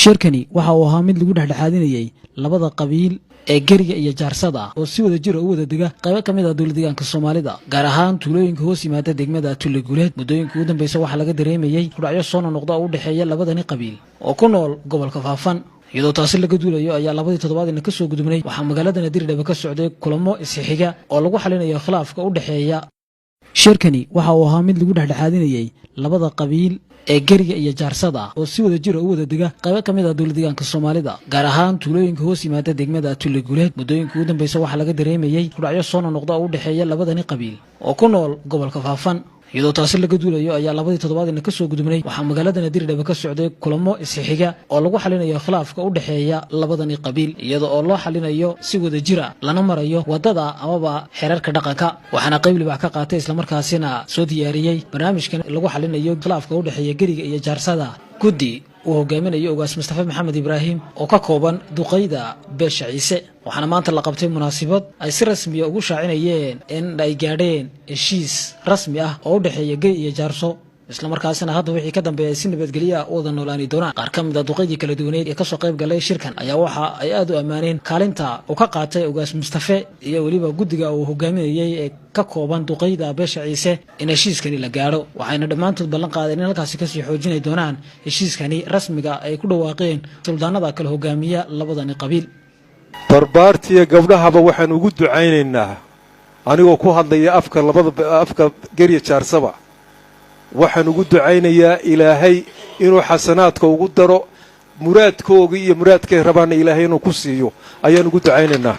shirkani waxa uu ahaa mid lagu dhexdhexaadinayay labada qabiil ee Gariga iyo Jaarsada oo si wada jir u wada dega qayb ka mid ah dawladdeegaanka Soomaalida gaar ahaan tuulooyinka hoos yimaada degmada Tuuleguleed muddooyinka ugu dambeysay waxa laga dareemayay kudhacyo soo noqda oo u dhaxeeya labadani qabiil oo ku nool gobolka Faafan iyadoo taasi laga duulayo ayaa labadii toddobaadna ka soo gudubnay waxa magaalada Nadiirdhaba ka socday kulamo isxiga oo lagu xalinayo khilaafka u dhaxeeya shirkani waxa uu ahaa mid lagu dhexdhexaadinayay labada qabiil ee Gariga iyo Jaarsada oo si wada jir u wada dega qayb ka mid ah dawladdeegaanka Soomaalida gaar ahaan tuulooyinka hoos yimaada degmada Tuuleguleed muddooyinka ugu dambeysay waxa laga dareemayay kudhacyo soo noqda oo u dhaxeeya labadani qabiil oo ku nool gobolka Faafan iyadoo taasi laga duulayo ayaa labadii toddobaadna ka soo gudubnay waxa magaalada Nadiirdhaba ka socday kulamo isxiga oo lagu xalinayo khilaafka u dhaxeeya labadani qabiil iyadoo oo loo xalinayo si wada jir ah lana marayo wadada amaba xeerarka dhaqanka waxaana qayb libax ka qaatay isla markaasina soo diyaariyay barnaamijkan lagu xalinayo khilaafka u dhaxeeya Gariga iyo Jaarsada guddi uu hogaaminayo Ugaas Mustafa Maxamed Ibraahim oo ka kooban duqeyda beesha Ciise waxaana maanta la qabtay munaasabad ay si rasmi ah ugu shaacinayeen in ay gaadheen heshiis rasmi ah oo u dhaxeeya Gariga iyo Jaarso isla markaasina hadda wixii ka dambeeyay si nabadgelyo ah wada noolaani doonaan qaar ka mid ah duqeydii kala duwaneed ee ka soo qayb galay shirkan ayaa waxa ay aad u amaaneen kaalinta uu ka qaatay Ugaas Mustafa iyo waliba guddiga uu hogaaminayay ee ka kooban duqeyda beesha Ciise in heshiiskani la gaaro waxayna dhammaantood ballan qaadeen in halkaas ka sii xoojinay doonaan heshiiskani rasmiga ay ku dhawaaqeen suldaanada kala hogaamiya labadani qabiil barbaartiya gabdhahaba waxaan ugu ducaynaynaa anigoo ku hadlaya afka Gariga Jaarsaba waxaan ugu ducaynayaa ilaahay inuu xasanaadka ugu daro muraadkooga iyo muraadkay rabaan ilaahay inuu ku siiyo ayaan ugu ducaynaynaa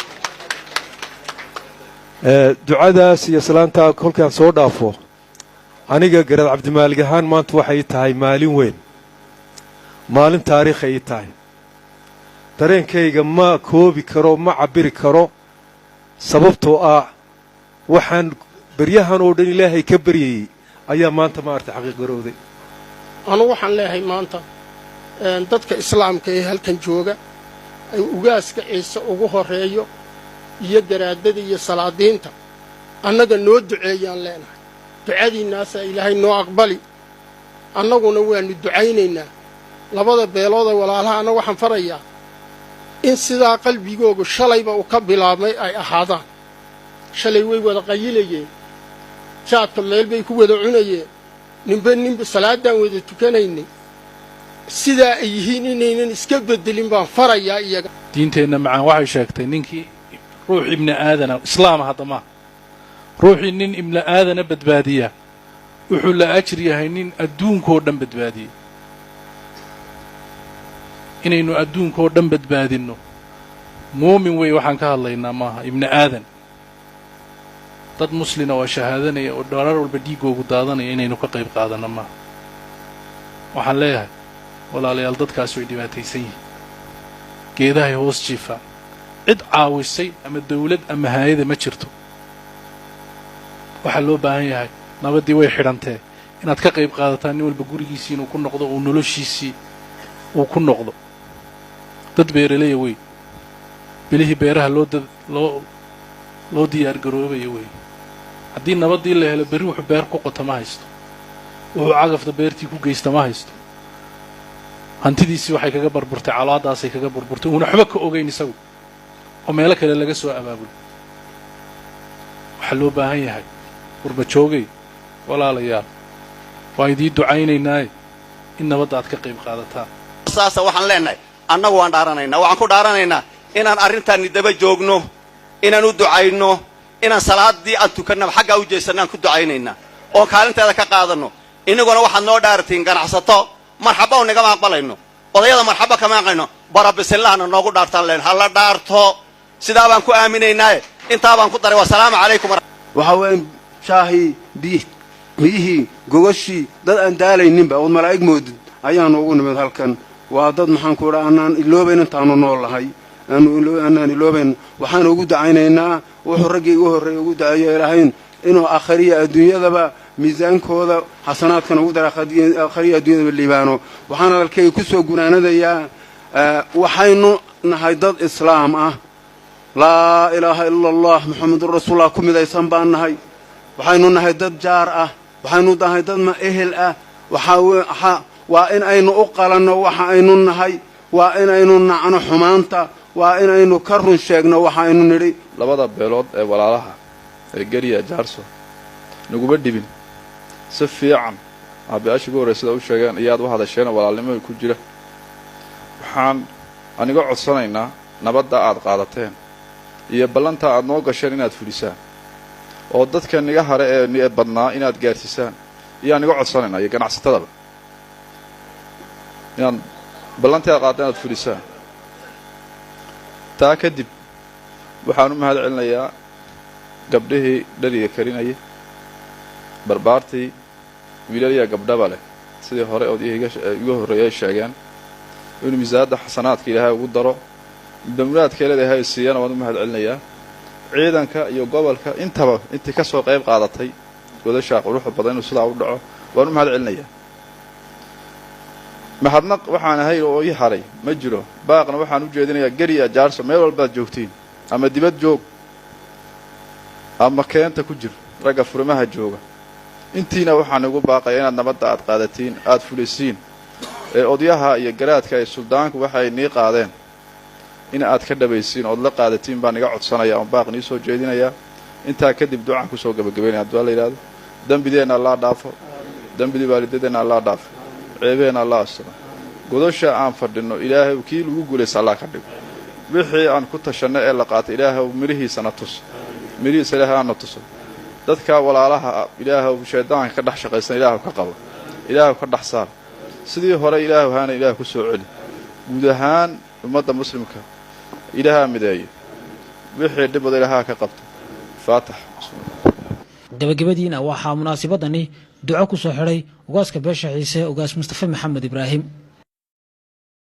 ducadaas iyo salaanta kolkaan soo dhaafo aniga Garaad Cabdimaalig ahaan maanta waxay tahay maalin weyn maalin taariikh ay tahay dareenkayga ma koobi karo ma cabiri karo sababtoo ah waxaan baryahan oo dhan ilaahay ka baryayay ayaa maanta maartay xaqiiq garowday anu waxaan leeyahay maanta dadka islaamka ee halkan jooga ay ugaaska Ciise ugu horeeyo iyo garaadada iyo salaadiinta annaga noo duceeyaan leenahay ducadiinaas ilaahay noo aqbali annaguna waanu ducaynaynaa labada beelood ee walaalaha anagu waxaan farayaa in sidaa qalbigoogu shalayba uu ka bilaabmay ay ahaadaan shalay way wada qayilayeen jaadka meel bay ku wada cunayeen ninba salaadan wada tukanaynay sidaa ay yihiin inaynan iska bedelin baan farayaa iyaga diinteenna macaan waxay sheegtay ninkii ruux ibni aadana islaam hadama ruuxii nin ibni aadana badbaadiya wuxuu la ajir yahay nin adduunkoo dhan badbaadiyey inaynu adduunkoo dhan badbaadinno muumin wey waxaan ka hadlaynaa maaha ibni aadan dad muslina oo shahaadanaya oo dharar walba dhiigoogu daadanaya inaynu ka qayb qaadanno maaha waxaan leeyahay walaalayaal dadkaas way dhibaataysan yihiin geedahay hoos jiifaan cid caawisay ama dawlad ama hay'ad ma jirto waxaa loo baahan yahay nabaddii way xidhantee inaad ka qayb qaadataan nin walba gurigiisii inuu ku noqdo oo noloshiisii uu ku noqdo dad beeraleeya wey bilihii beeraha loo diyaar garoobaya wey haddii nabaddii la helo berri wuxuu beer ku qota ma haysto wuxuu cagafta beertii ku geysta ma haysto hantidiisii waxay kaga burburtay calaadaasay kaga burburtay uuna waxba ka ogayn isagu oo meelo kale laga soo abaabulo waxaa loo baahan yahay qurba joogay walaalayaal waa idii ducaynaynaaye in nabadda aad ka qayb qaadataan saasa waxaan leenahay annagu waan dhaaranaynaa waxaan ku dhaaranaynaa inaan arrintaanni daba joogno inaan u ducayno inaan salaadii aan tukannaba xaggaa u jeesanaan ku ducaynaynaa oo kaalinteeda ka qaadanno inaguna waxaad noo dhaartiin ganacsato marxaba oo nagama aqbalayno odayada marxaba kama aqayno barabisillahna noogu dhaartaan leen ha la dhaarto sidaa baan ku aaminaynaaye intaa baan ku daray wasalaamu calaykum waxa weyn shaahi biyihii gogashii dad aan daalayninba oo malaa'ig moodid ayaan ugu nimid halkan waa dad maxaan ku dhahaa anaan iloobayn intaanu noolahay aanaan iloobayn waxaan ugu dacaynaynaa wuxuu raggii ugu horreeyay ugu dacayo ilaahayn inuu aakhiriya adduunyadaba miisaankooda xasanaadkana ugu dara aakhiriya adduunyadaba liibaano waxaan hadalkayga ku soo gunaanadayaa waxaynu nahay dad islaam ah laa ilaaha ila allah muxammadun rasuulullah ku midaysan baan nahay waxaynu nahay dad jaar ah waxaynu nahay dad ma ehel ah waa in aynu u qalanno waxa aynu nahay waa inaynu nacno xumaanta waa inaynu ka run sheegno waxaynu nidhi labada beelood ee walaalaha ee geriya jaarso naguma dhibin si fiican aabayaashii ugu horreysada u sheegeen iyaad u hadasheen walaalnimo ku jira waxaan aniga codsanaynaa nabadda aad qaadateen iyo ballanta aad noo gasheen inaad fulisaan oo dadka niga hare ee badnaa inaad gaarsiisaan iyo aniga codsanaynaa iyo ganacsatadaba inaan ballantii aad qaadateen inaad fulisaan taa kadib waxaan u mahad celinayaa gabdhihii dhariga karinaya barbaartii wiilal iyo gabdhaba leh sidii hore iga horreeyay sheegeen inuu miisaanada xasanaadka ilaahay ugu daro damraadka leedahay siiyana waan u mahad celinayaa ciidanka iyo gobolka intaba intii ka soo qayb qaadatay godasha quruxda badan inuu sidaa u dhaco waan u mahad celinayaa mahadnaq waxaan ahay oo ii haray ma jiro baaqna waxaan u jeedinayaa geriya jaarso meel walba joogtiin ama dibad joog ama keenta ku jir ragga furmaha jooga intiina waxaan ugu baaqayaa inaad nabadda aad qaadatiin aad fulisiin ee odyaha iyo garaadka ay suldaanku waxay nii qaadeen in aad ka dhabaysiin oo la qaadatiin baan iga codsanaya oo baaq nii soo jeedinaya inta kadib ducaan ku soo gabagabeynaya dua la yiraahdo dambideena Allah dhaafo dambidi waalidadeena Allah dhaafo ceebeena Allah asra godosha aan fadhino ilaahay kii lagu guuleysay Allah ka dhigo wixii aan ku tashanay ee la qaatay ilaahay mirihiisana tus mirihiisa ilaahay aan tuso dadka walaalaha ilaahay shaydaanka ka dhax shaqaysan ilaahay ka qabo ilaahay ka dhax saar sidii hore ilaahay waana ilaahay ku soo celi guud ahaan ummadda muslimka ilaahay mideeyo wixii dibada ilaahay ka qabto faatax gabagabadiina waxaa munaasabadani duco ku soo xiray ugaaska beesha Ciise ugaas Mustafa Maxamed Ibraahim